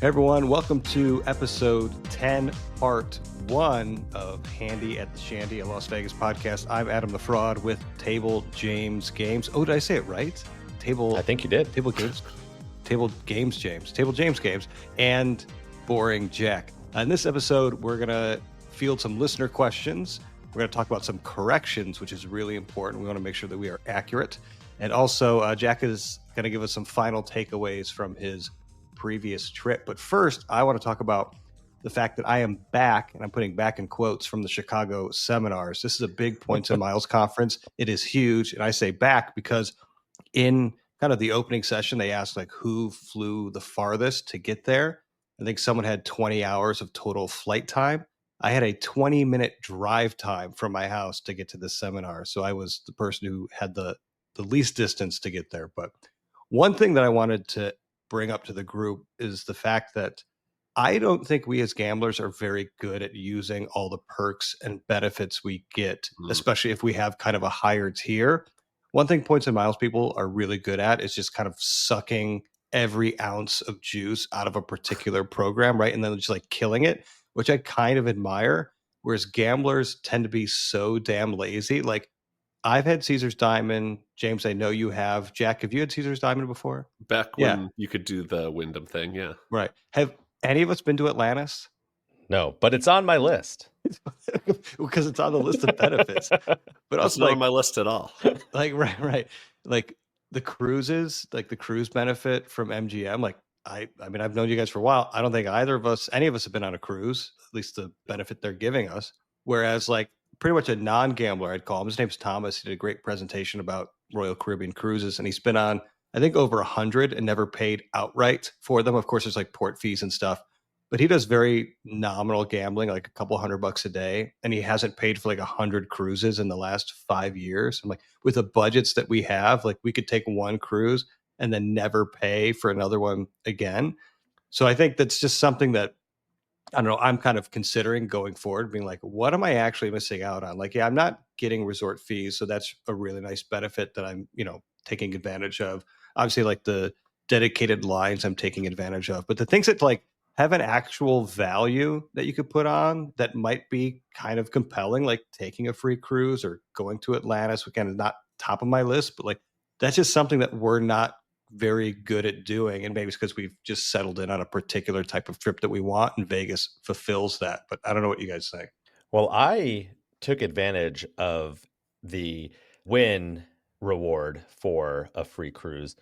Hey everyone, welcome to episode 10, part 1 of Handy at the Shandy, a Las Vegas podcast. I'm Adam the Fraud with Table James Games. Oh, did I say it right? I think you did. Table Games Games, and Boring Jack. In this episode, we're going to field some listener questions. We're going to talk about some corrections, which is really important. We want to make sure that we are accurate. And also, Jack is going to give us some final takeaways from his previous trip. But first, I want to talk about the fact that I am back, and I'm putting back in quotes, from the Chicago seminars. This is a big Points and Miles conference. It is huge. And I say back because in kind of the opening session, they asked like who flew the farthest to get there. I think someone had 20 hours of total flight time. I had a 20-minute drive time from my house to get to this seminar. So I was the person who had the least distance to get there. But one thing that I wanted to bring up to the group is the fact that I don't think we as gamblers are very good at using all the perks and benefits we get, especially if we have kind of a higher tier. One thing Points and Miles people are really good at is just kind of sucking every ounce of juice out of a particular program, right? And then just like killing it, which I kind of admire. Whereas gamblers tend to be so damn lazy. Like I've had Caesar's Diamond. James, I know you have. Jack, have you had Caesar's Diamond before? Back when you could do the Wyndham thing, yeah. Right. Have any of us been to Atlantis? No, but it's on my list. Because it's on the list of benefits. But also it's not on my list at all. Like, right. Like the cruises, like the cruise benefit from MGM. Like, I mean, I've known you guys for a while. I don't think any of us have been on a cruise, at least the benefit they're giving us. Whereas like pretty much a non-gambler, I'd call him. His name's Thomas. He did a great presentation about Royal Caribbean cruises, and he's been on, I think, over 100 and never paid outright for them. Of course, there's like port fees and stuff, but he does very nominal gambling, like a couple $100 a day, and he hasn't paid for like 100 cruises in the last 5 years. I'm like, with the budgets that we have, like we could take one cruise and then never pay for another one again. So I think that's just something that, I don't know, I'm kind of considering going forward, being like, what am I actually missing out on? Like, yeah, I'm not getting resort fees, so that's a really nice benefit that I'm, taking advantage of. Obviously, like the dedicated lines I'm taking advantage of, but the things that like have an actual value that you could put on that might be kind of compelling, like taking a free cruise or going to Atlantis, which kind of not top of my list, but like that's just something that we're not very good at doing. And maybe it's because we've just settled in on a particular type of trip that we want, and Vegas fulfills that. But I don't know what you guys think. Well, I took advantage of the win reward for a free cruise.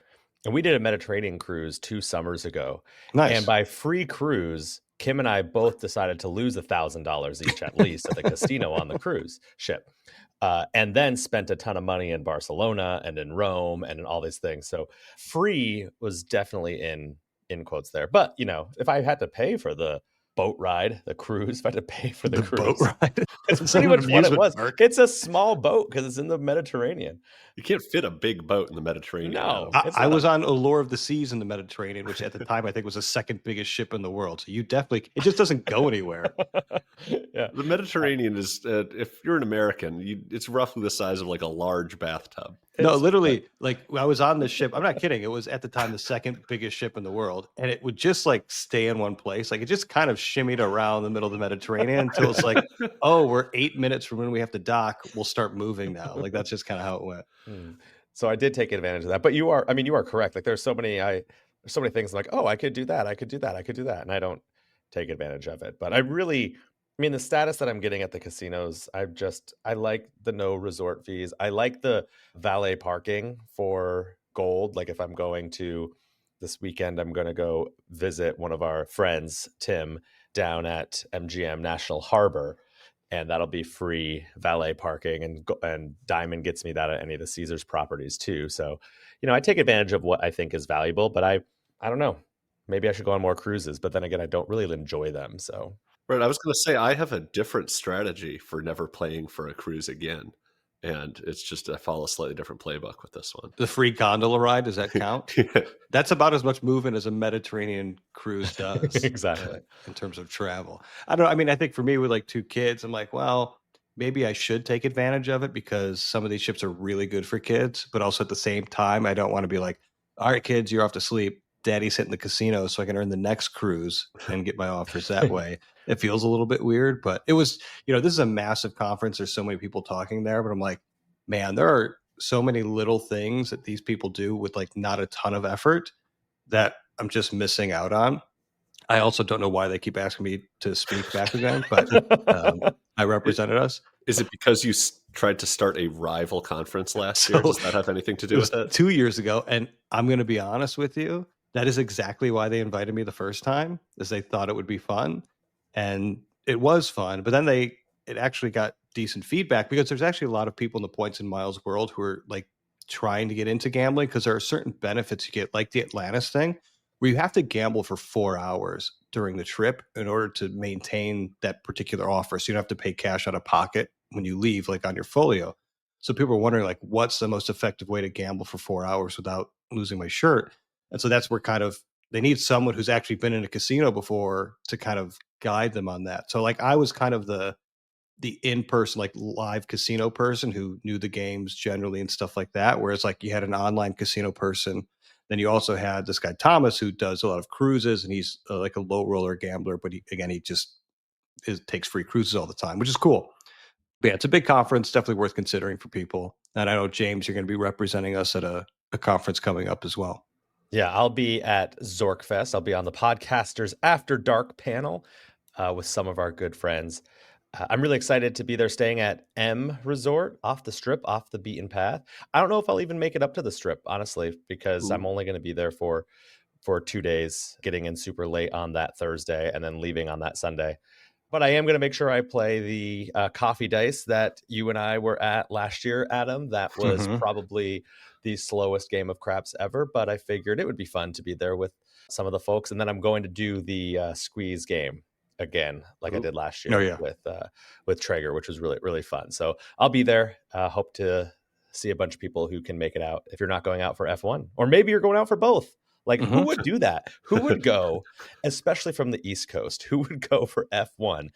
And we did a Mediterranean cruise 2 summers ago. Nice. And by free cruise, Kim and I both decided to lose $1,000 each at least at the casino on the cruise ship. And then spent a ton of money in Barcelona and in Rome and in all these things. So free was definitely in quotes there. But, if I had to pay for the boat ride, the cruise, if I had to pay for the cruise, boat ride. It's pretty much what it was. It's a small boat because it's in the Mediterranean. You can't fit a big boat in the Mediterranean. No. I was on Allure of the Seas in the Mediterranean, which at the time I think was the second biggest ship in the world. So you definitely, it just doesn't go anywhere. Yeah. The Mediterranean is, if you're an American, it's roughly the size of like a large bathtub. No, literally, like I was on the ship. I'm not kidding. It was at the time the second biggest ship in the world, and it would just like stay in one place. Like it just kind of shimmied around the middle of the Mediterranean until it's like, oh, we're 8 minutes from when we have to dock. We'll start moving now. Like that's just kind of how it went. So I did take advantage of that. But you are correct. Like there's so many things like, oh, I could do that, and I don't take advantage of it. But the status that I'm getting at the casinos, I like the no resort fees. I like the valet parking for gold. Like if I'm going to this weekend, I'm going to go visit one of our friends, Tim, down at MGM National Harbor, and that'll be free valet parking. And Diamond gets me that at any of the Caesars properties too. So, I take advantage of what I think is valuable, but I don't know. Maybe I should go on more cruises, but then again, I don't really enjoy them. So. Right. I was going to say, I have a different strategy for never paying for a cruise again. And it's just, I follow a slightly different playbook with this one. The free gondola ride, does that count? That's about as much movement as a Mediterranean cruise does. Exactly. In terms of travel. I don't know. I mean, I think for me with like 2 kids, I'm like, well, maybe I should take advantage of it because some of these ships are really good for kids. But also at the same time, I don't want to be like, all right, kids, you're off to sleep. daddy's hitting the casino so I can earn the next cruise and get my offers that way. It feels a little bit weird, but it was, this is a massive conference. There's so many people talking there, but I'm like, man, there are so many little things that these people do with like not a ton of effort that I'm just missing out on. I also don't know why they keep asking me to speak back again, but I represented us. Is it because you tried to start a rival conference last year? Does that have anything to It do was with it? 2 years ago, and I'm going to be honest with you. That is exactly why they invited me the first time, is they thought it would be fun, and it was fun. But then it actually got decent feedback because there's actually a lot of people in the points and miles world who are like trying to get into gambling because there are certain benefits you get, like the Atlantis thing, where you have to gamble for 4 hours during the trip in order to maintain that particular offer. So you don't have to pay cash out of pocket when you leave, like on your folio. So people are wondering, like, what's the most effective way to gamble for 4 hours without losing my shirt? And so that's where kind of they need someone who's actually been in a casino before to kind of guide them on that. So like I was kind of the in-person, like live casino person who knew the games generally and stuff like that. Whereas like you had an online casino person. Then you also had this guy Thomas who does a lot of cruises and he's like a low roller gambler, but he just takes free cruises all the time, which is cool. But yeah, it's a big conference, definitely worth considering for people. And I know, James, you're going to be representing us at a conference coming up as well. Yeah, I'll be at Zorkfest. I'll be on the Podcasters After Dark panel with some of our good friends. I'm really excited to be there, staying at M Resort, off the Strip, off the beaten path. I don't know if I'll even make it up to the Strip, honestly, because I'm only going to be there for 2 days, getting in super late on that Thursday and then leaving on that Sunday. But I am going to make sure I play the coffee dice that you and I were at last year, Adam. That was probably the slowest game of craps ever, but I figured it would be fun to be there with some of the folks. And then I'm going to do the squeeze game again, like I did last year with Traeger, which was really, really fun. So I'll be there. Hope to see a bunch of people who can make it out if you're not going out for F1, or maybe you're going out for both. Like, who would do that? Who would go, especially from the East Coast, who would go for F1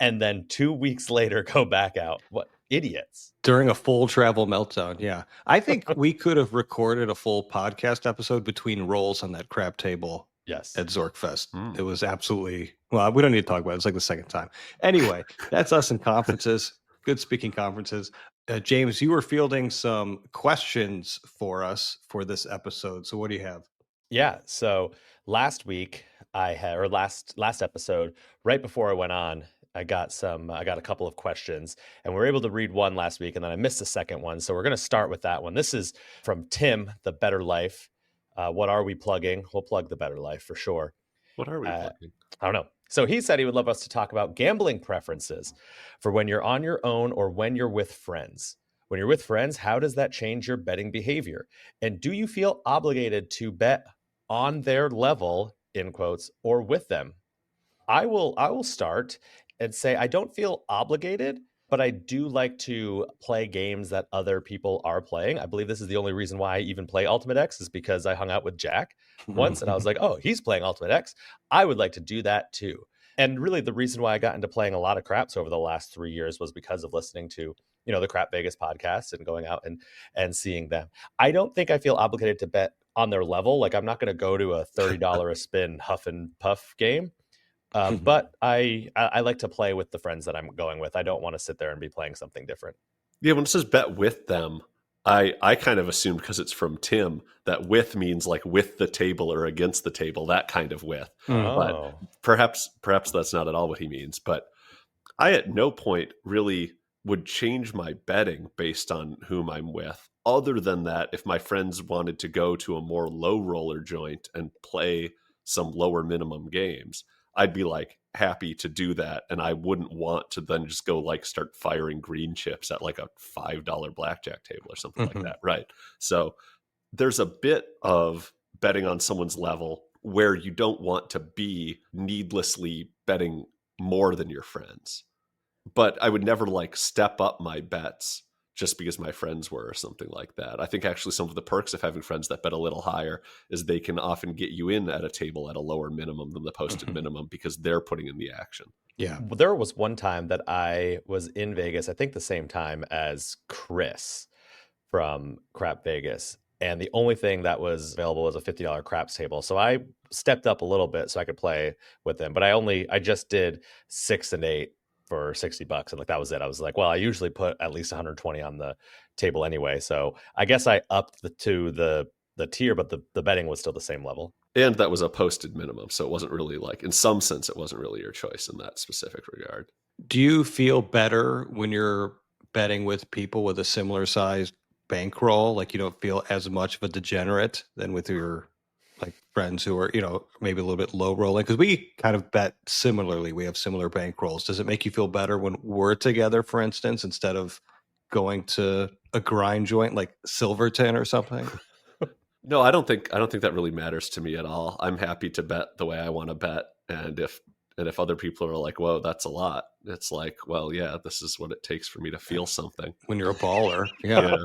and then 2 weeks later go back out? What idiots. During a full travel meltdown. Yeah. I think we could have recorded a full podcast episode between rolls on that crab table Yes. at Zorkfest. It was absolutely, well, we don't need to talk about it. It's like the second time. Anyway, that's us in conferences. Good speaking conferences. James, you were fielding some questions for us for this episode. So what do you have? Yeah. So last week last episode, right before I went on, I got a couple of questions, and we were able to read one last week, and then I missed the second one. So we're going to start with that one. This is from Tim, The Better Life. What are we plugging? We'll plug The Better Life for sure. What are we plugging? I don't know. So he said he would love us to talk about gambling preferences for when you're on your own or when you're with friends. When you're with friends, how does that change your betting behavior? And do you feel obligated to bet on their level, in quotes, or with them? I will start and say I don't feel obligated, but I do like to play games that other people are playing. I believe this is the only reason why I even play Ultimate X, is because I hung out with Jack once and I was like, oh, he's playing Ultimate X. I would like to do that too. And really the reason why I got into playing a lot of craps over the last 3 years was because of listening to, the Crap Vegas podcast and going out and seeing them. I don't think I feel obligated to bet on their level. Like, I'm not going to go to a $30 a spin huff and puff game. But I like to play with the friends that I'm going with. I don't want to sit there and be playing something different. Yeah, when it says bet with them, I kind of assumed, because it's from Tim, that with means like with the table or against the table, that kind of with. But perhaps that's not at all what he means. But I at no point really would change my betting based on whom I'm with, other than that if my friends wanted to go to a more low roller joint and play some lower minimum games, I'd be like happy to do that. And I wouldn't want to then just go like start firing green chips at like a $5 blackjack table or something like that. Right. So there's a bit of betting on someone's level where you don't want to be needlessly betting more than your friends. But I would never like step up my bets just because my friends were or something like that. I think actually some of the perks of having friends that bet a little higher is they can often get you in at a table at a lower minimum than the posted minimum because they're putting in the action. Yeah. There was one time that I was in Vegas, I think the same time as Chris from Crap Vegas. And the only thing that was available was a $50 craps table. So I stepped up a little bit so I could play with them. But I just did 6 and 8 for $60. And like that was it. I was like, well, I usually put at least 120 on the table anyway. So I guess I upped the tier, but the betting was still the same level. And that was a posted minimum. So it wasn't really like, in some sense, it wasn't really your choice in that specific regard. Do you feel better when you're betting with people with a similar sized bankroll? Like you don't feel as much of a degenerate than with your like friends who are, maybe a little bit low rolling? Because we kind of bet similarly. We have similar bankrolls. Does it make you feel better when we're together, for instance, instead of going to a grind joint like Silverton or something? No, I don't think that really matters to me at all. I'm happy to bet the way I want to bet. And if other people are like, whoa, that's a lot, it's like, well, yeah, this is what it takes for me to feel something. When you're a baller. Yeah.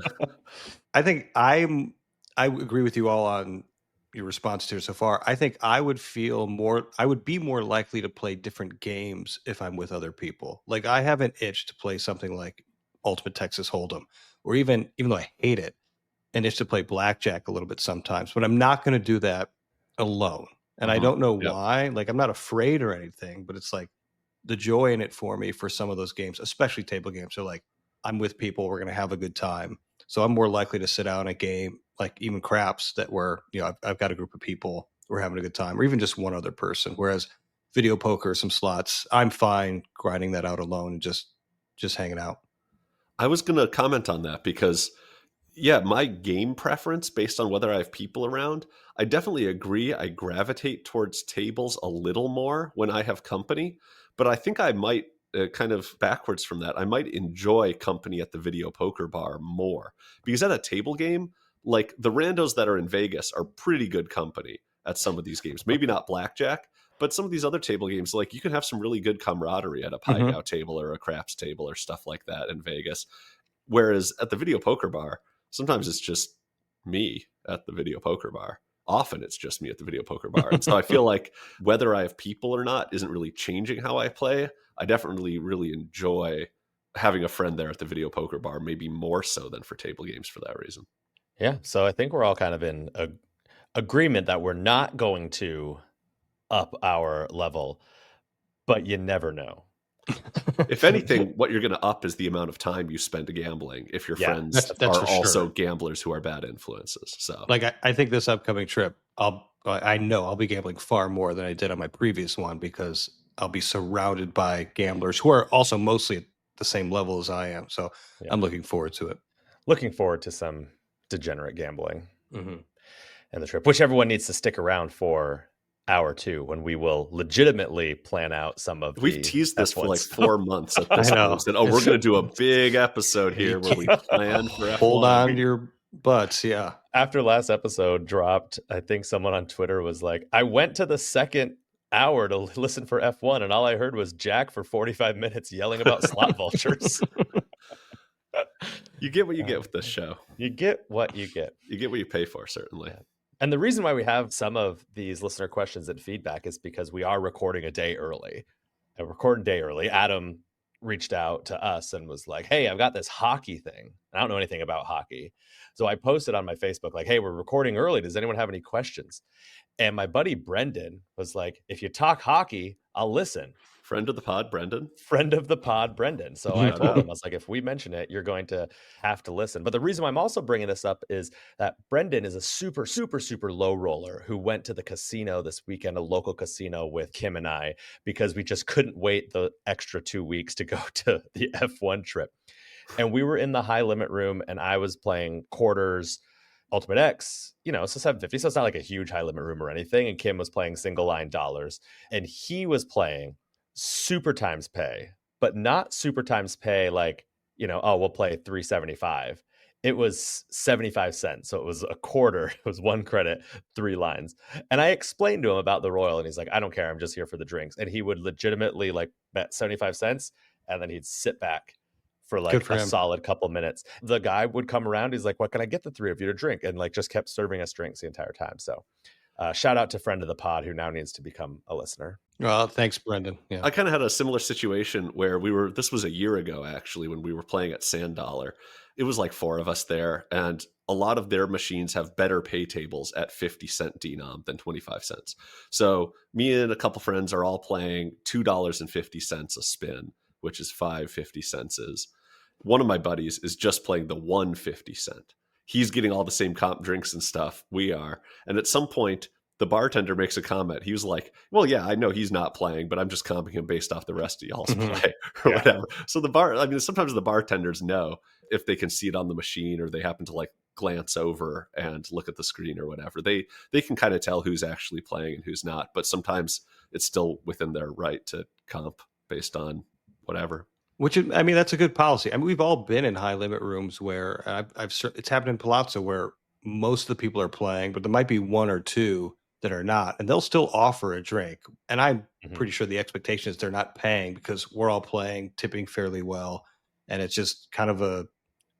I think I agree with you all on your response to it so far. I think I would be more likely to play different games if I'm with other people. Like I have an itch to play something like Ultimate Texas Hold'em, or even though I hate it, an itch to play blackjack a little bit sometimes, but I'm not going to do that alone. And I don't know why. Like I'm not afraid or anything, but it's like the joy in it for me for some of those games, especially table games, are like I'm with people, we're going to have a good time. So I'm more likely to sit out a game, like even craps that where, I've got a group of people, we're having a good time, or even just one other person. Whereas video poker, some slots, I'm fine grinding that out alone and just hanging out. I was going to comment on that because yeah, my game preference based on whether I have people around, I definitely agree. I gravitate towards tables a little more when I have company, but I think I might kind of backwards from that. I might enjoy company at the video poker bar more because at a table game, like the randos that are in Vegas are pretty good company at some of these games. Maybe not blackjack, but some of these other table games, like you can have some really good camaraderie at a pie gow table or a craps table or stuff like that in Vegas. Whereas at the video poker bar, sometimes it's just me at the video poker bar. Often it's just me at the video poker bar. And so I feel like whether I have people or not isn't really changing how I play. I definitely really enjoy having a friend there at the video poker bar, maybe more so than for table games for that reason. Yeah. So I think we're all kind of in agreement that we're not going to up our level, but you never know. If anything, what you're going to up is the amount of time you spend gambling if your friends that's are also gamblers who are bad influences. So like I think this upcoming trip, I know I'll be gambling far more than I did on my previous one because I'll be surrounded by gamblers who are also mostly at the same level as I am. So I'm looking forward to it. Looking forward to some degenerate gambling and the trip, which everyone needs to stick around for hour 2 when we will legitimately plan out some of we've teased this for like 4 months at this point. Said, we're going to do a big episode here where we plan for F1. Hold on to your butts. Yeah. After last episode dropped, I think someone on Twitter was like, I went to the second hour to listen for F1 and all I heard was Jack for 45 minutes yelling about slot vultures. You get what you get with this show. You get what you get. You get what you pay for, certainly. And the reason why we have some of these listener questions and feedback is because we are recording a day early. Adam reached out to us and was like, hey, I've got this hockey thing. I don't know anything about hockey. So I posted on my Facebook like, hey, we're recording early. Does anyone have any questions? And my buddy Brendan was like, if you talk hockey, I'll listen. Friend of the pod, Brendan. Friend of the pod, Brendan. So I told him, I was like, if we mention it, you're going to have to listen. But the reason why I'm also bringing this up is that Brendan is a super, super, super low roller who went to the casino this weekend, a local casino with Kim and I, because we just couldn't wait the extra 2 weeks to go to the F1 trip. And we were in the high limit room and I was playing quarters, Ultimate X, so 750. So it's not like a huge high limit room or anything. And Kim was playing single line dollars and he was playing super times pay, but not super times pay like, we'll play 375. It was 75 cents. So it was a quarter. It was 1 credit, 3 lines. And I explained to him about the Royal and he's like, I don't care. I'm just here for the drinks. And he would legitimately like bet 75 cents and then he'd sit back for like a solid couple minutes. The guy would come around. He's like, what can I get the 3 of you to drink? And like just kept serving us drinks the entire time. So Shout out to friend of the pod who now needs to become a listener. Well, thanks, Brendan. Yeah. I kind of had a similar situation where this was a year ago, actually, when we were playing at Sand Dollar. It was like 4 of us there, and a lot of their machines have better pay tables at 50-cent denom than 25 cents. So me and a couple friends are all playing $2.50 a spin, which is 5.50 cents. One of my buddies is just playing the 1.50 cent. He's getting all the same comp drinks and stuff we are. And at some point, the bartender makes a comment. He was like, well, yeah, I know he's not playing, but I'm just comping him based off the rest of y'all's play or whatever. So sometimes the bartenders know if they can see it on the machine, or they happen to like glance over and look at the screen or whatever. They can kind of tell who's actually playing and who's not, but sometimes it's still within their right to comp based on whatever. That's a good policy. I mean, we've all been in high limit rooms where it's happened in Palazzo where most of the people are playing, but there might be 1 or 2 that are not, and they'll still offer a drink. And I'm pretty sure the expectation is they're not paying because we're all playing, tipping fairly well. And it's just kind of a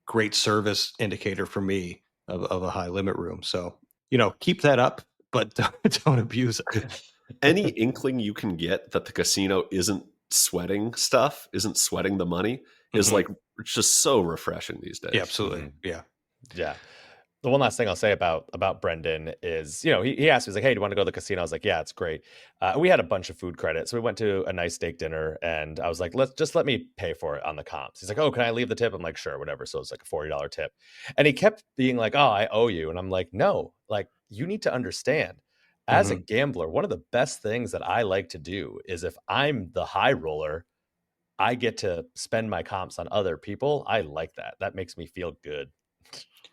great service indicator for me of a high limit room. So, keep that up, but don't abuse it. Any inkling you can get that the casino isn't sweating stuff, isn't sweating the money, is like, it's just so refreshing these days. Yeah, absolutely. Yeah. The one last thing I'll say about Brendan is, he asked me, he's like, hey, do you want to go to the casino? I was like, yeah, it's great. We had a bunch of food credit. So we went to a nice steak dinner, and I was like, let me pay for it on the comps. He's like, oh, can I leave the tip? I'm like, sure, whatever. So it's like a $40 tip. And he kept being like, oh, I owe you. And I'm like, no, like, you need to understand, as a gambler, one of the best things that I like to do is, if I'm the high roller, I get to spend my comps on other people. I like that. That makes me feel good.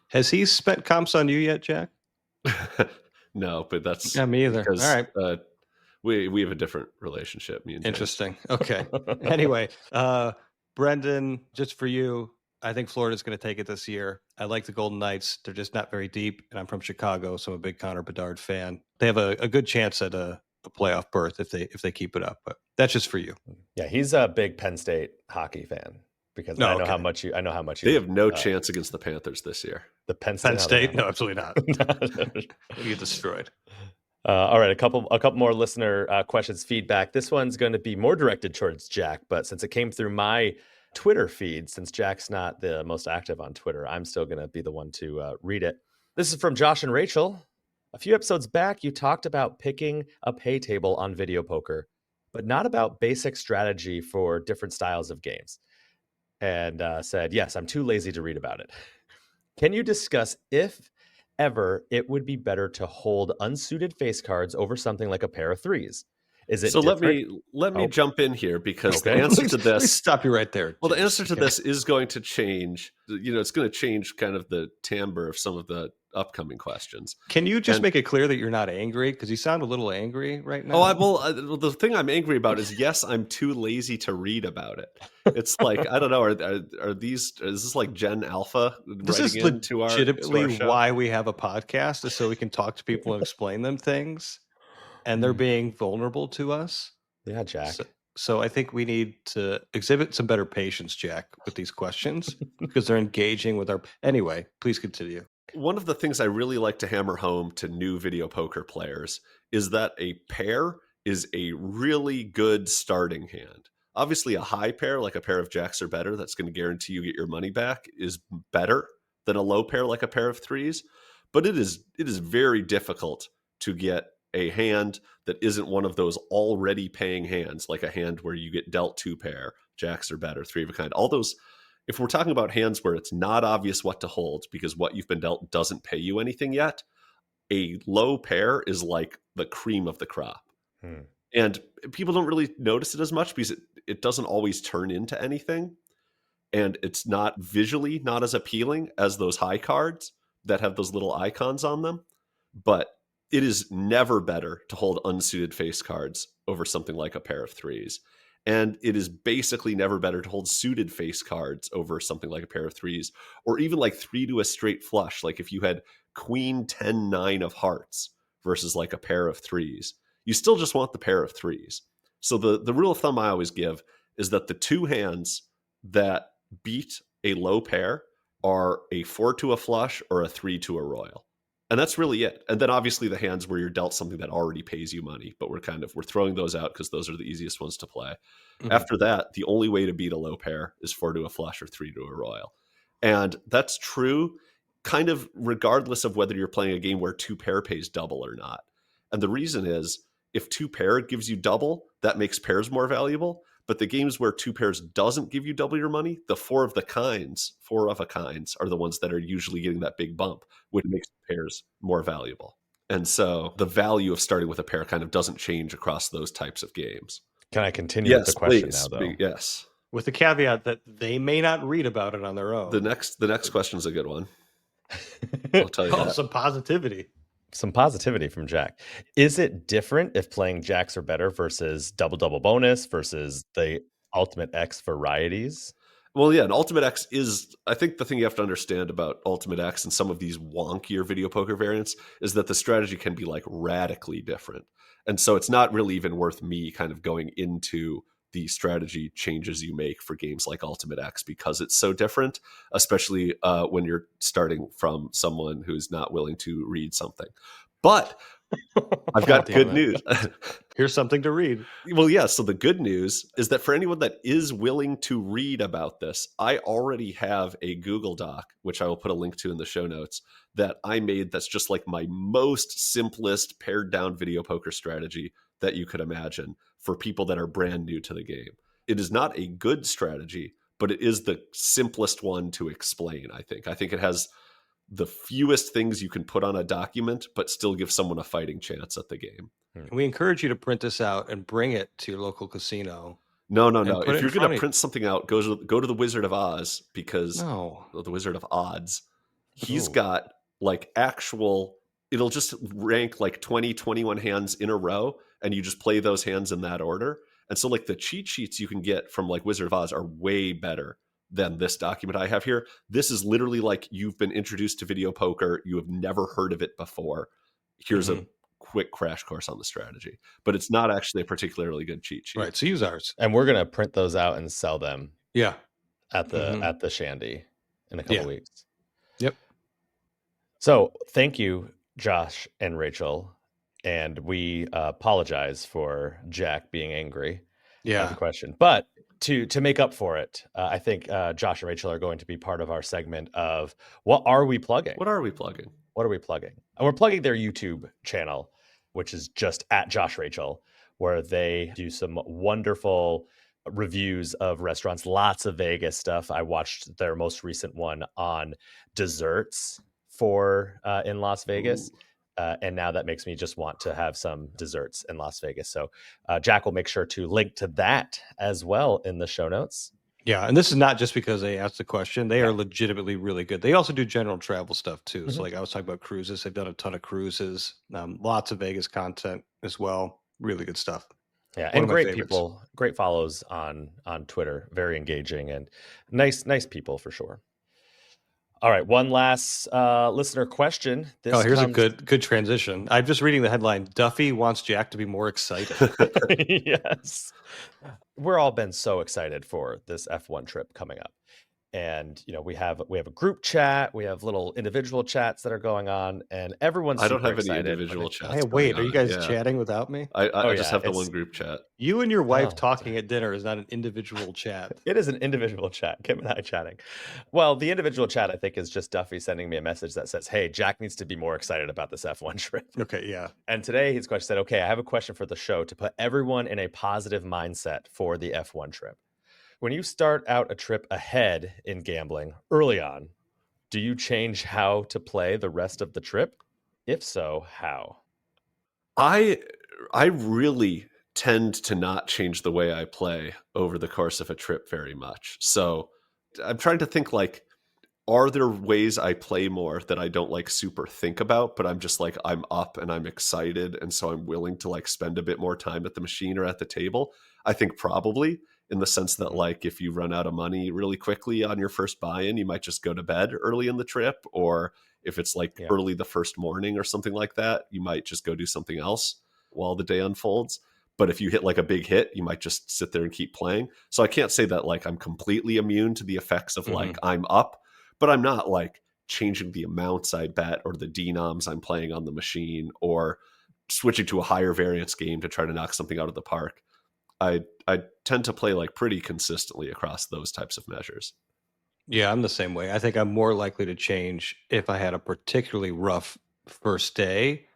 Has he spent comps on you yet, Jack? No, but that's me either. Because, all right. We have a different relationship. Me and Interesting. Okay. Anyway, Brendan, just for you, I think Florida's going to take it this year. I like the Golden Knights. They're just not very deep, and I'm from Chicago, so I'm a big Connor Bedard fan. They have a good chance at a playoff berth if they keep it up. But that's just for you. Yeah, he's a big Penn State hocky fan. Because I know how much you. They have no chance against the Panthers this year. The Penn State? No, absolutely not. We get destroyed. All right, a couple more listener questions, feedback. This one's going to be more directed towards Jack, but since it came through my Twitter feed, since Jack's not the most active on Twitter, I'm still going to be the one to read it. This is from Josh and Rachel. A few episodes back, you talked about picking a pay table on video poker, but not about basic strategy for different styles of games. And said, yes, I'm too lazy to read about it. Can you discuss if ever it would be better to hold unsuited face cards over something like a pair of threes? Is it so? Different? Let me jump in here, because the answer to this. Let me stop you right there. Well, the answer to this is going to change. It's going to change kind of the timbre of some of the upcoming questions. Can you just make it clear that you're not angry? Because you sound a little angry right now. The thing I'm angry about is, yes, I'm too lazy to read about it. It's like, I don't know. Is this like Gen Alpha? This is legitimately why we have a podcast, is so we can talk to people and explain them things, and they're being vulnerable to us. Yeah, Jack. So I think we need to exhibit some better patience, Jack, with these questions, because they're engaging with our. Anyway, please continue. One of the things I really like to hammer home to new video poker players is that a pair is a really good starting hand. Obviously, a high pair, like a pair of jacks or better, that's going to guarantee you get your money back, is better than a low pair like a pair of threes. But it is very difficult to get a hand that isn't one of those already paying hands, like a hand where you get dealt 2 pair, jacks or better, 3 of a kind. All those. If we're talking about hands where it's not obvious what to hold because what you've been dealt doesn't pay you anything yet, a low pair is like the cream of the crop. And people don't really notice it as much because it doesn't always turn into anything. And it's not visually not as appealing as those high cards that have those little icons on them. But it is never better to hold unsuited face cards over something like a pair of threes. And it is basically never better to hold suited face cards over something like a pair of threes, or even like 3 to a straight flush. Like if you had Queen 10-9 of hearts versus like a pair of threes, you still just want the pair of threes. So the rule of thumb I always give is that the 2 hands that beat a low pair are a 4 to a flush or a 3 to a royal. And that's really it. And then obviously the hands where you're dealt something that already pays you money, but we're throwing those out because those are the easiest ones to play. Mm-hmm. After that, the only way to beat a low pair is 4 to a flush or 3 to a royal. And that's true kind of regardless of whether you're playing a game where 2 pair pays double or not. And the reason is if 2 pair gives you double, that makes pairs more valuable. But the games where 2 pairs doesn't give you double your money, the 4 of a kinds are the ones that are usually getting that big bump, which makes pairs more valuable. And so the value of starting with a pair kind of doesn't change across those types of games. Can I continue with the question now, though? Yes. With the caveat that they may not read about it on their own. The next question is a good one. I'll tell you that. Some positivity. Some positivity from Jack. Is it different if playing jacks are better versus double bonus versus the Ultimate X varieties? Well, yeah, and Ultimate X is, I think the thing you have to understand about Ultimate X and some of these wonkier video poker variants is that the strategy can be like radically different. And so it's not really even worth me kind of going into the strategy changes you make for games like Ultimate X because it's so different, especially when you're starting from someone who's not willing to read something. But I've got good news. Here's something to read. Well, yeah. So the good news is that for anyone that is willing to read about this, I already have a Google Doc, which I will put a link to in the show notes, that I made that's just like my most simplest pared down video poker strategy that you could imagine for people that are brand new to the game. It is not a good strategy, but it is the simplest one to explain, I think. I think it has the fewest things you can put on a document, but still give someone a fighting chance at the game. We encourage you to print this out and bring it to your local casino. No. If you're going to print something out, go to the Wizard of Oz because the Wizard of Odds, he's got like actual, it'll just rank like 20, 21 hands in a row. And you just play those hands in that order. And so like the cheat sheets you can get from like Wizard of Oz are way better than this document I have here. This is literally like you've been introduced to video poker. You have never heard of it before. Here's a quick crash course on the strategy. But it's not actually a particularly good cheat sheet. Right. So use ours. And we're going to print those out and sell them. Yeah. At the Shandy in a couple weeks. Yep. So thank you, Josh and Rachel. And we apologize for Jack being angry at the question. But to make up for it, I think Josh and Rachel are going to be part of our segment of What Are We Plugging? What are we plugging? What are we plugging? And we're plugging their YouTube channel, which is just at Josh Rachel, where they do some wonderful reviews of restaurants, lots of Vegas stuff. I watched their most recent one on desserts in Las Vegas. Ooh. And now that makes me just want to have some desserts in Las Vegas. So Jack will make sure to link to that as well in the show notes. Yeah. And this is not just because they asked the question. They are legitimately really good. They also do general travel stuff too. So like I was talking about cruises. They've done a ton of cruises, lots of Vegas content as well. Really good stuff. Yeah. And great people, great follows on Twitter. Very engaging and nice people for sure. All right, one last listener question. Here's a good transition. I'm just reading the headline. Duffy wants Jack to be more excited. Yes. We're all been so excited for this F1 trip coming up. And we have a group chat, we have little individual chats that are going on, and everyone's super excited. I don't have any individual chats. Hey, wait, are you guys chatting without me? I just have the one group chat. You and your wife talking at dinner is not an individual chat. It is an individual chat. Kim and I chatting. Well, the individual chat, I think, is just Duffy sending me a message that says, hey, Jack needs to be more excited about this F1 trip. Okay, yeah. And today his question said, okay, I have a question for the show to put everyone in a positive mindset for the F1 trip. When you start out a trip ahead in gambling early on, do you change how to play the rest of the trip? If so, how? I really tend to not change the way I play over the course of a trip very much. So I'm trying to think like, are there ways I play more that I don't like super think about, but I'm just like, I'm up and I'm excited. And so I'm willing to like spend a bit more time at the machine or at the table. I think probably. In the sense that like if you run out of money really quickly on your first buy-in, you might just go to bed early in the trip. Or if it's like early the first morning or something like that, you might just go do something else while the day unfolds. But if you hit like a big hit, you might just sit there and keep playing. So I can't say that like I'm completely immune to the effects of like I'm up, but I'm not like changing the amounts I bet or the denoms I'm playing on the machine, or switching to a higher variance game to try to knock something out of the park. I tend to play like pretty consistently across those types of measures. Yeah, I'm the same way. I think I'm more likely to change if I had a particularly rough first day.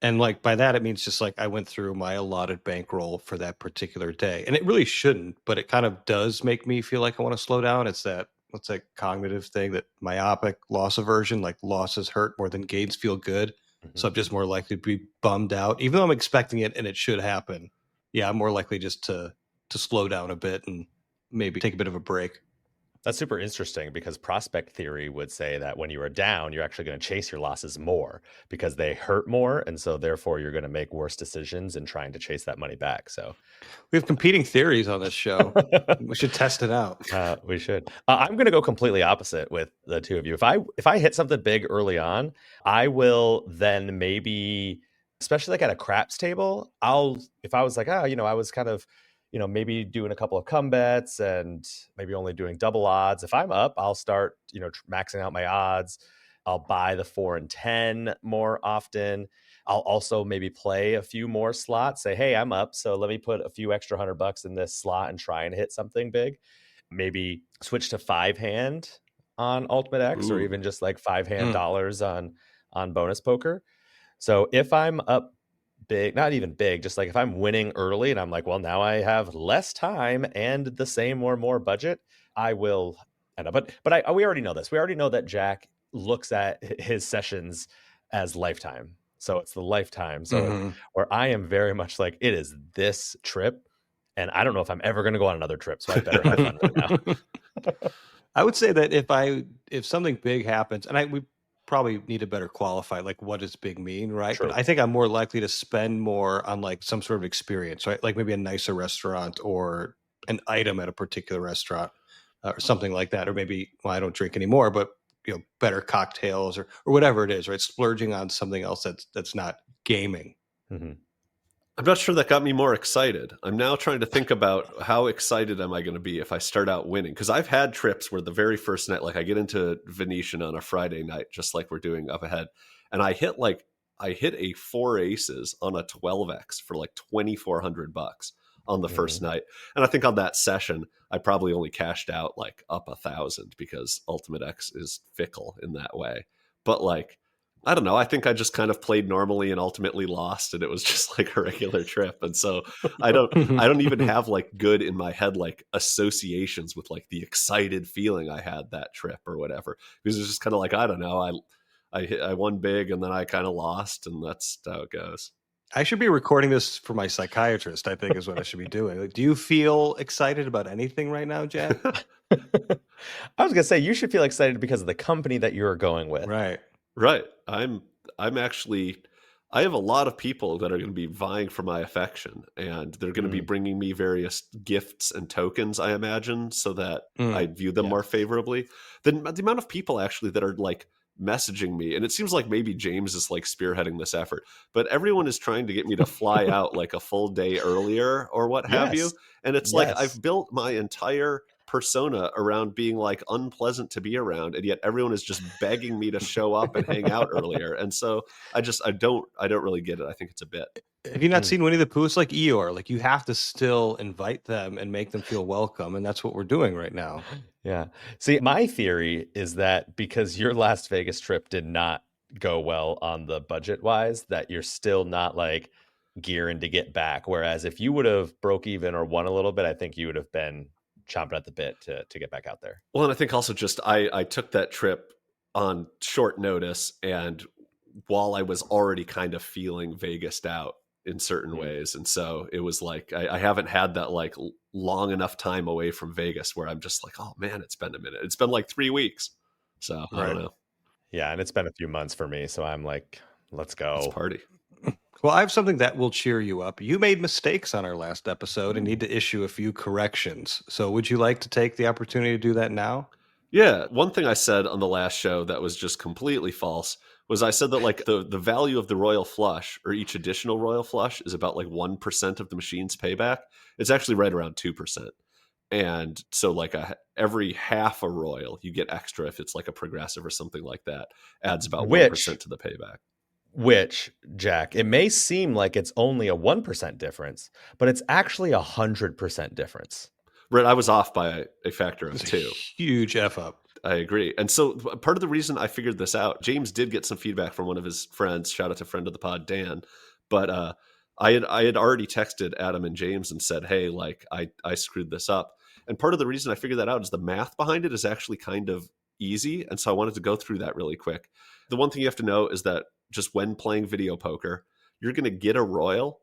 And like by that, it means just like I went through my allotted bankroll for that particular day. And it really shouldn't, but it kind of does make me feel like I want to slow down. It's that, what's that cognitive thing, that myopic loss aversion, like losses hurt more than gains feel good. So I'm just more likely to be bummed out, even though I'm expecting it and it should happen. Yeah, I'm more likely just to slow down a bit and maybe take a bit of a break. That's super interesting, because prospect theory would say that when you are down, you're actually going to chase your losses more because they hurt more. And so therefore you're going to make worse decisions in trying to chase that money back. So We have competing theories on this show. We should test it out. we should. I'm going to go completely opposite with the two of you. If I hit something big early on, I will then maybe, especially like at a craps table, if I was like, I was kind of, maybe doing a couple of come bets and maybe only doing double odds. If I'm up, I'll start, maxing out my odds. I'll buy the 4 and 10 more often. I'll also maybe play a few more slots, say, hey, I'm up, so let me put a few extra $100 in this slot and try and hit something big. Maybe switch to 5-hand on Ultimate X, or even just like 5-hand dollars on bonus poker. So if I'm up big, not even big, just like if I'm winning early and I'm like, well, now I have less time and the same or more budget, I will end up. But we already know this. We already know that Jack looks at his sessions as lifetime. So it's the lifetime. So where I am very much like, it is this trip, and I don't know if I'm ever going to go on another trip. So I better have fun right now. I would say that if something big happens, and we probably need to better qualify like what does big mean, right? True. But I think I'm more likely to spend more on like some sort of experience, right? Like maybe a nicer restaurant or an item at a particular restaurant or something like that. Or maybe, well, I don't drink anymore, but better cocktails or whatever it is, right? Splurging on something else that's not gaming. I'm not sure that got me more excited. I'm now trying to think about how excited am I going to be if I start out winning? Because I've had trips where the very first night, like I get into Venetian on a Friday night, just like we're doing up ahead, and I hit a 4 aces on a 12x for like $2,400 on the first night. And I think on that session, I probably only cashed out like up 1,000 because Ultimate X is fickle in that way. But like, I don't know. I think I just kind of played normally and ultimately lost, and it was just like a regular trip. And so I don't even have like good in my head like associations with like the excited feeling I had that trip or whatever. Because it's just kind of like, I don't know. I won big and then I kind of lost, and that's how it goes. I should be recording this for my psychiatrist, I think is what I should be doing. Like, do you feel excited about anything right now, Jack? I was going to say, you should feel excited because of the company that you're going with. Right. I'm actually, I have a lot of people that are going to be vying for my affection, and they're going to be bringing me various gifts and tokens, I imagine, so that I view them more favorably. The amount of people actually that are like messaging me, and it seems like maybe James is like spearheading this effort, but everyone is trying to get me to fly out like a full day earlier or what have you. And it's like, I've built my entire persona around being like unpleasant to be around, and yet everyone is just begging me to show up and hang out earlier. And so I don't really get it. I think it's a bit. Have you not seen Winnie the Pooh? It's like Eeyore. Like, you have to still invite them and make them feel welcome, and that's what we're doing right now. Yeah. See, my theory is that because your Las Vegas trip did not go well on the budget wise, that you're still not like gearing to get back. Whereas if you would have broke even or won a little bit, I think you would have been chomping at the bit to get back out there. Well, and I think also just I took that trip on short notice, and while I was already kind of feeling Vegased out in certain ways, and so it was like I haven't had that like long enough time away from Vegas where I'm just like, oh man, it's been a minute. It's been like 3 weeks, so I don't know. Yeah, and it's been a few months for me, so I'm like, let's go. Let's party. Well, I have something that will cheer you up. You made mistakes on our last episode and need to issue a few corrections. So would you like to take the opportunity to do that now? Yeah. One thing I said on the last show that was just completely false was I said that like the value of the royal flush, or each additional royal flush, is about like 1% of the machine's payback. It's actually right around 2%. And so like every half a royal you get extra if it's like a progressive or something like that, adds about 1% to the payback. Which, Jack, it may seem like it's only a 1% difference, but it's actually 100% difference. Right, I was off by a factor of 2. Huge F up. I agree. And so part of the reason I figured this out, James did get some feedback from one of his friends. Shout out to friend of the pod, Dan. But I had already texted Adam and James and said, hey, like I screwed this up. And part of the reason I figured that out is the math behind it is actually kind of easy. And so I wanted to go through that really quick. The one thing you have to know is that just when playing video poker, you're going to get a royal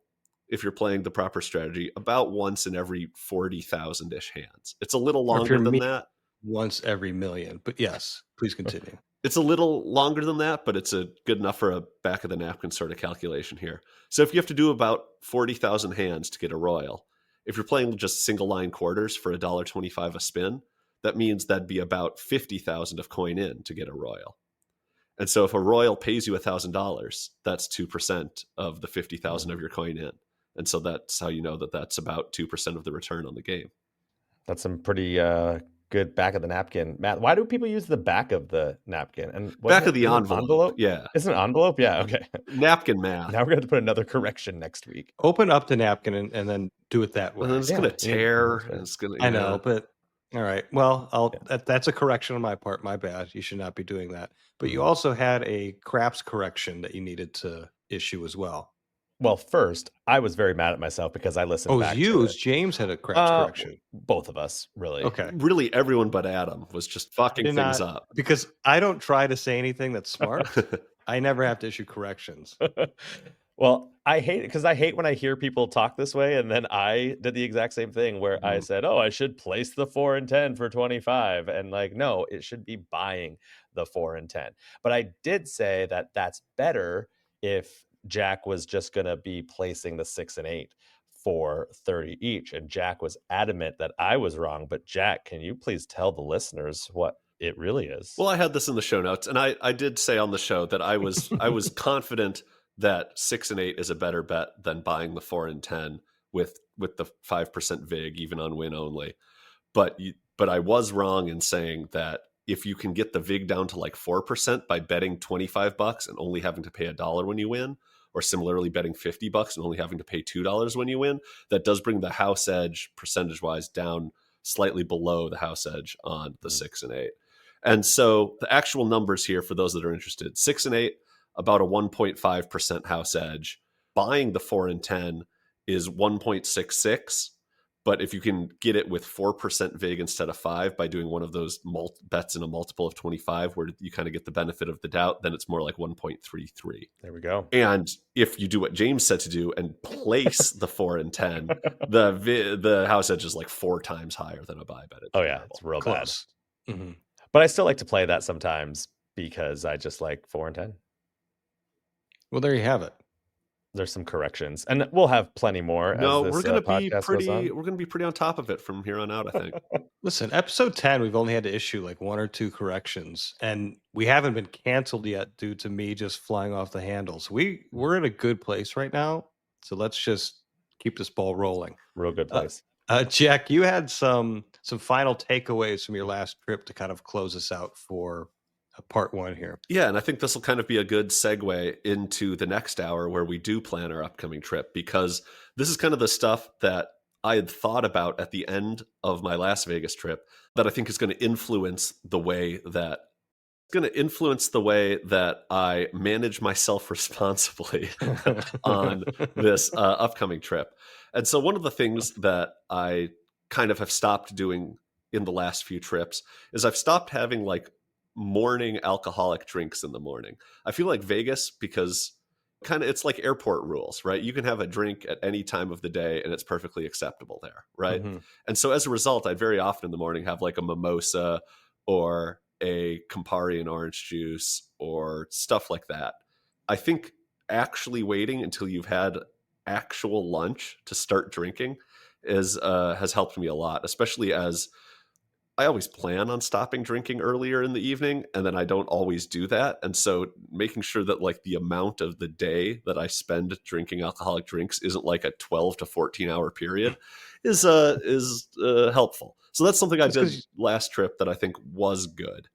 if you're playing the proper strategy about once in every 40,000-ish hands. It's a little longer than that. Once every million. But yes, please continue. It's a little longer than that, but it's a good enough for a back of the napkin sort of calculation here. So if you have to do about 40,000 hands to get a royal, if you're playing just single line quarters for $1.25 a spin, that means that'd be about 50,000 of coin in to get a royal. And so if a royal pays you $1,000, that's 2% of the 50,000 of your coin in. And so that's how you know that that's about 2% of the return on the game. That's some pretty good back of the napkin math. Why do people use the back of the napkin? And back of the envelope? Yeah. It's an envelope? Yeah, okay. Napkin math. Now we're going to have to put another correction next week. Open up the napkin and then do it that way. And then it's going to tear. And it's gonna, I know, but all right. Well, that's a correction on my part. My bad. You should not be doing that. But you also had a craps correction that you needed to issue as well. Well, first, I was very mad at myself because I listened back to it. James had a craps correction. Both of us, really. Okay. Really, everyone but Adam was just fucking things up. Because I don't try to say anything that's smart. I never have to issue corrections. Well, I hate it because I hate when I hear people talk this way. And then I did the exact same thing where I said, I should place the 4 and 10 for 25. And like, no, it should be buying the 4 and 10. But I did say that that's better if Jack was just going to be placing the 6 and 8 for 30 each. And Jack was adamant that I was wrong. But Jack, can you please tell the listeners what it really is? Well, I had this in the show notes, and I did say on the show that I was confident that 6 and 8 is a better bet than buying the 4 and 10 with the 5% vig, even on win only. But I was wrong in saying that if you can get the vig down to like 4% by betting $25 and only having to pay $1 when you win, or similarly betting $50 and only having to pay $2 when you win, that does bring the house edge percentage-wise down slightly below the house edge on the 6 and 8. And so the actual numbers here for those that are interested, 6 and 8, about a 1.5% house edge. Buying the 4 and 10 is 1.66. But if you can get it with 4% vig instead of 5 by doing one of those bets in a multiple of 25 where you kind of get the benefit of the doubt, then it's more like 1.33. There we go. And if you do what James said to do and place the 4 and 10, the house edge is like 4 times higher than a buy bet. Oh yeah, it's real close. Bad. Mm-hmm. But I still like to play that sometimes because I just like 4 and 10. Well, there you have it. There's some corrections, and we'll have plenty more. No, as this, we're going to be we're going to be pretty on top of it from here on out, I think. Listen, episode 10, we've only had to issue like 1 or 2 corrections, and we haven't been canceled yet due to me just flying off the handles. We're in a good place right now, so let's just keep this ball rolling. Real good place. Jack, you had some final takeaways from your last trip to kind of close us out for part 1 here. Yeah, and I think this will kind of be a good segue into the next hour where we do plan our upcoming trip, because this is kind of the stuff that I had thought about at the end of my Las Vegas trip that I think is going to influence the way that I manage myself responsibly on this upcoming trip. And so one of the things that I kind of have stopped doing in the last few trips is I've stopped having like morning alcoholic drinks in the morning. I feel like Vegas, because kind of it's like airport rules, right? You can have a drink at any time of the day and it's perfectly acceptable there, right? Mm-hmm. And so as a result, I very often in the morning have like a mimosa or a Campari and orange juice or stuff like that. I think actually waiting until you've had actual lunch to start drinking has helped me a lot, especially as I always plan on stopping drinking earlier in the evening, and then I don't always do that. And so making sure that like the amount of the day that I spend drinking alcoholic drinks isn't like a 12 to 14 hour period is helpful. So that's something I did last trip that I think was good.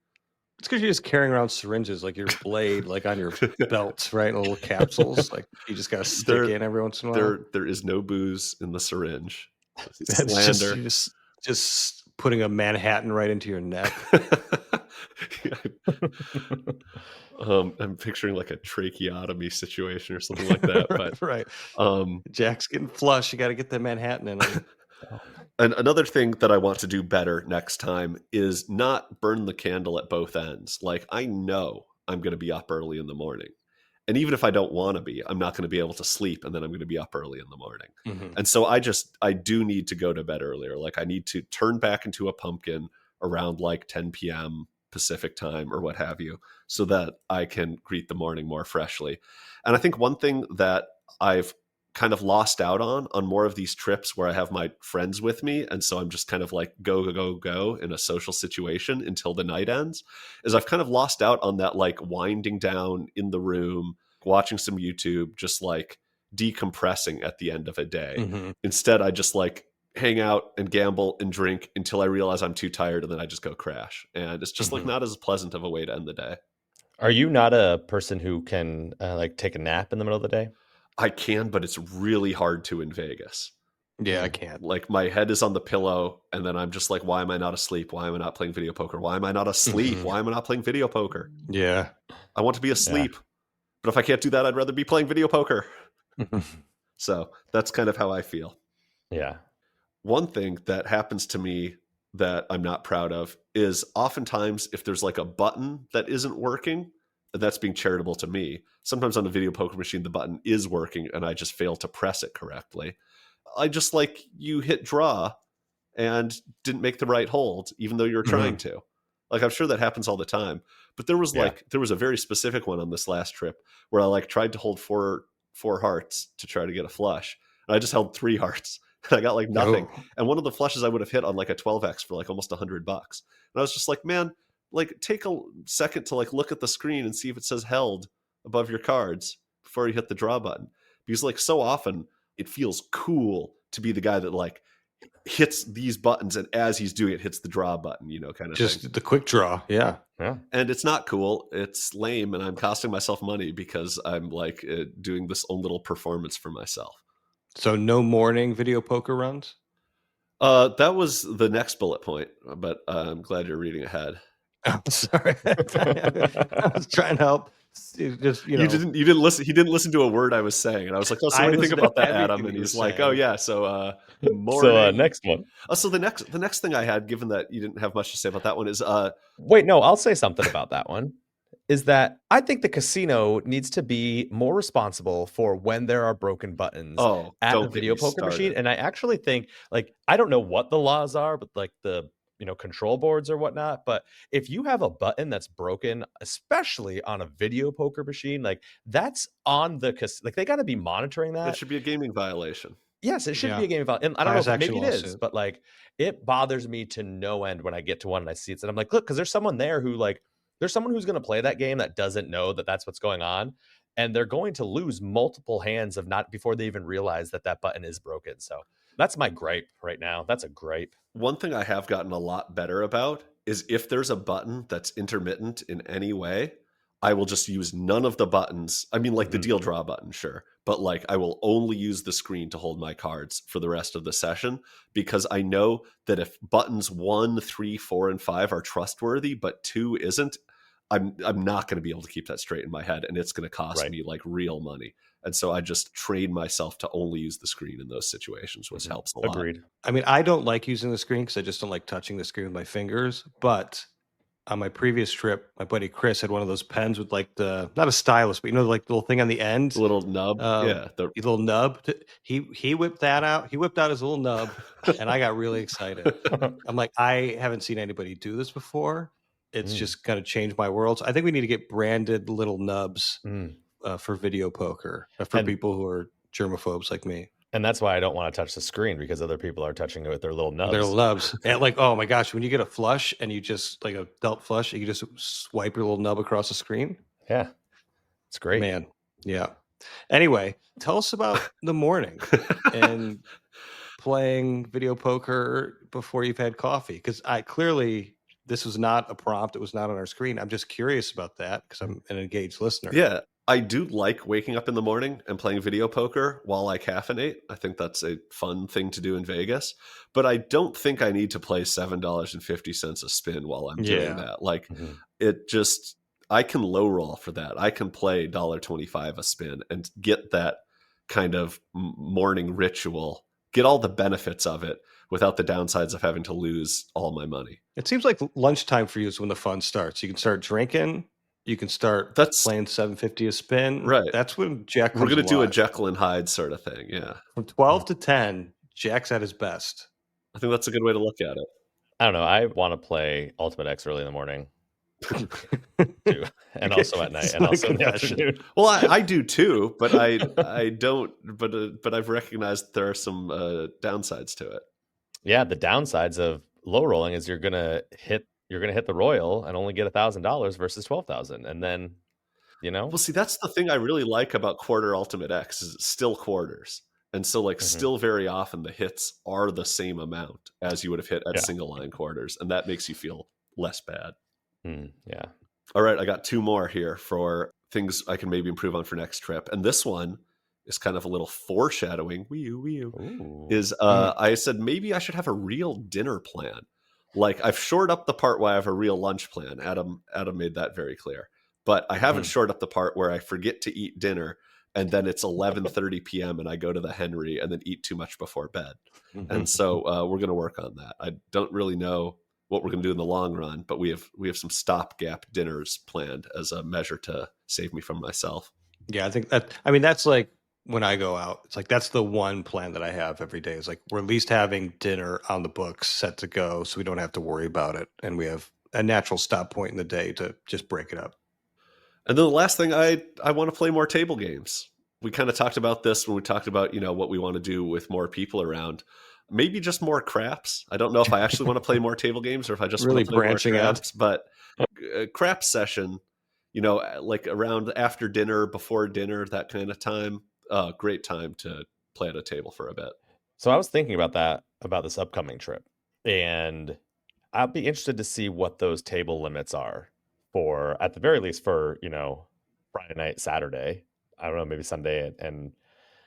It's because you're just carrying around syringes like your blade, like on your belt, right? Little capsules, like you just gotta stick in every once in a while. There is no booze in the syringe. That's Slander. just putting a Manhattan right into your neck. I'm picturing like a tracheotomy situation or something like that. But right. Jack's getting flush. You got to get the Manhattan in him. And another thing that I want to do better next time is not burn the candle at both ends. Like I know I'm going to be up early in the morning. And even if I don't want to be, I'm not going to be able to sleep, and then I'm going to be up early in the morning. Mm-hmm. And so I do need to go to bed earlier. Like I need to turn back into a pumpkin around like 10 p.m. Pacific time or what have you, so that I can greet the morning more freshly. And I think one thing that I've kind of lost out on more of these trips where I have my friends with me, and so I'm just kind of like go in a social situation until the night ends, is I've kind of lost out on that like winding down in the room, watching some YouTube, just like decompressing at the end of a day. Mm-hmm. Instead, I just like hang out and gamble and drink until I realize I'm too tired, and then I just go crash. And it's just like not as pleasant of a way to end the day. Are you not a person who can like take a nap in the middle of the day? I can, but it's really hard to in Vegas. Yeah, I can't. Like my head is on the pillow, and then I'm just like, why am I not asleep? Why am I not playing video poker? Why am I not asleep? Why am I not playing video poker? Yeah. I want to be asleep. Yeah. But if I can't do that, I'd rather be playing video poker. So that's kind of how I feel. Yeah. One thing that happens to me that I'm not proud of is oftentimes if there's like a button that isn't working, that's being charitable to me. Sometimes on a video poker machine, the button is working and I just fail to press it correctly. I just like you hit draw and didn't make the right hold, even though you were trying to. Like, I'm sure that happens all the time. But there was there was a very specific one on this last trip where I like tried to hold four hearts to try to get a flush. And I just held 3 hearts. And I got like nothing. Oh. And one of the flushes I would have hit on like a 12X for like almost $100. And I was just like, man, like take a second to like look at the screen and see if it says held above your cards before you hit the draw button. Because like so often it feels cool to be the guy that like hits these buttons and as he's doing it hits the draw button, you know, kind of just thing. The quick draw. Yeah. And it's not cool. It's lame. And I'm costing myself money because I'm like doing this own little performance for myself. So no morning video poker runs? That was the next bullet point, but I'm glad you're reading ahead. I'm sorry. I was trying to help. Just you didn't listen. He didn't listen to a word I was saying, and I was like, "Oh, so what do you think about that, Adam?" And he's like, "Oh yeah, so morning." So next one. So the next thing I had, given that you didn't have much to say about that one, is wait, no, I'll say something about that one. Is that I think the casino needs to be more responsible for when there are broken buttons at a video poker machine. And I actually think, like, I don't know what the laws are, but like the control boards or whatnot. But if you have a button that's broken, especially on a video poker machine, like that's on the like they got to be monitoring that. It should be a gaming violation. Yes, it should be a gaming violation. And I don't know if maybe it is, but like it bothers me to no end when I get to one and I see it. And I'm like, look, because there's someone there who like. There's someone who's going to play that game that doesn't know that that's what's going on. And they're going to lose multiple hands before they even realize that button is broken. So that's my gripe right now. That's a gripe. One thing I have gotten a lot better about is if there's a button that's intermittent in any way, I will just use none of the buttons. I mean, like the deal draw button, sure. But like I will only use the screen to hold my cards for the rest of the session, because I know that if buttons 1, 3, 4, and 5 are trustworthy, but 2 isn't, I'm not going to be able to keep that straight in my head, and it's going to cost me like real money. And so I just train myself to only use the screen in those situations, which helps a lot. Agreed. I mean, I don't like using the screen because I just don't like touching the screen with my fingers. But on my previous trip, my buddy Chris had one of those pens with like not a stylus, but like the little thing on the end, the little nub. The little nub. He whipped that out. He whipped out his little nub, and I got really excited. I'm like, I haven't seen anybody do this before. It's just kind of changed my world. So I think we need to get branded little nubs for video poker for people who are germaphobes like me. And that's why I don't want to touch the screen, because other people are touching it with their little nubs. Their nubs. And like, oh my gosh, when you get a flush and you just like a dealt flush, you just swipe your little nub across the screen. Yeah. It's great. Man. Yeah. Anyway, tell us about the morning and playing video poker before you've had coffee. Because this was not a prompt. It was not on our screen. I'm just curious about that because I'm an engaged listener. Yeah. I do like waking up in the morning and playing video poker while I caffeinate. I think that's a fun thing to do in Vegas. But I don't think I need to play $7.50 a spin while I'm doing that. Like I can low roll for that. I can play $1.25 a spin and get that kind of morning ritual, get all the benefits of it without the downsides of having to lose all my money. It seems like lunchtime for you is when the fun starts. You can start drinking. You can start playing $7.50 a spin. Right. That's when Jack comes We're going to do alive. a Jekyll and Hyde sort of thing. Yeah. From 12 to 10, Jack's at his best. I think that's a good way to look at it. I don't know. I want to play Ultimate X early in the morning. Too. And also at night and also in the afternoon. Well, I do too, but I don't. But I've recognized there are some downsides to it. Yeah, the downsides of low rolling is you're gonna hit the royal and only get $1,000 versus 12,000, and then Well, see, that's the thing I really like about quarter Ultimate X is it's still quarters, and so still very often the hits are the same amount as you would have hit at single line quarters, and that makes you feel less bad. Yeah. All right, I got two more here for things I can maybe improve on for next trip, and this one is kind of a little foreshadowing. I said maybe I should have a real dinner plan. Like I've shored up the part where I have a real lunch plan. Adam made that very clear. But I haven't shored up the part where I forget to eat dinner and then it's 11:30 p.m. and I go to the Henry and then eat too much before bed. And so we're going to work on that. I don't really know what we're going to do in the long run, but we have some stopgap dinners planned as a measure to save me from myself. Yeah, I think that's like when I go out, it's like that's the one plan that I have every day. Is like we're at least having dinner on the books set to go so we don't have to worry about it. And we have a natural stop point in the day to just break it up. And then the last thing, I want to play more table games. We kind of talked about this when we talked about, what we want to do with more people around. Maybe just more craps. I don't know if I actually want to play more table games or if I just really want to play branching more craps, out. But a crap session, like around after dinner, before dinner, that kind of time. Great time to play at a table for a bit. So I was thinking about this upcoming trip, and I'll be interested to see what those table limits are for, at the very least for, Friday night, Saturday. I don't know, maybe Sunday and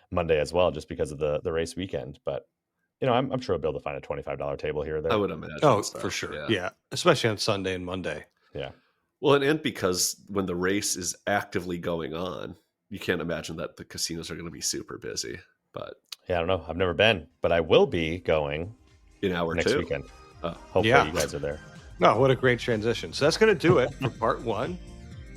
Monday as well, just because of the race weekend. But, I'm sure I'll be able to find a $25 table here or there. I would imagine. Oh, so. For sure. Yeah. Especially on Sunday and Monday. Yeah. Well, and because when the race is actively going on, you can't imagine that the casinos are going to be super busy. But yeah, I don't know. I've never been, but I will be going in hour next 2 weekend. Hopefully you guys are there. No, what a great transition. So that's going to do it for part 1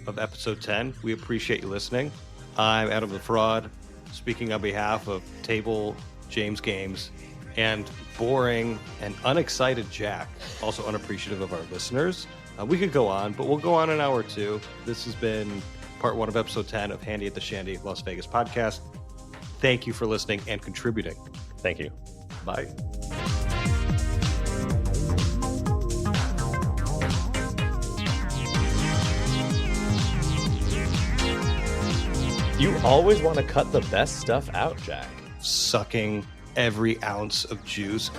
of episode 10. We appreciate you listening. I'm Adam the Fraud, speaking on behalf of Table James Games and boring and unexcited Jack, also unappreciative of our listeners. We could go on, but we'll go on an hour 2. This has been part 1 of episode 10 of Handy at the Shandy Las Vegas podcast. Thank you for listening and contributing. Thank you. Bye. You always want to cut the best stuff out, Jack. Sucking every ounce of juice.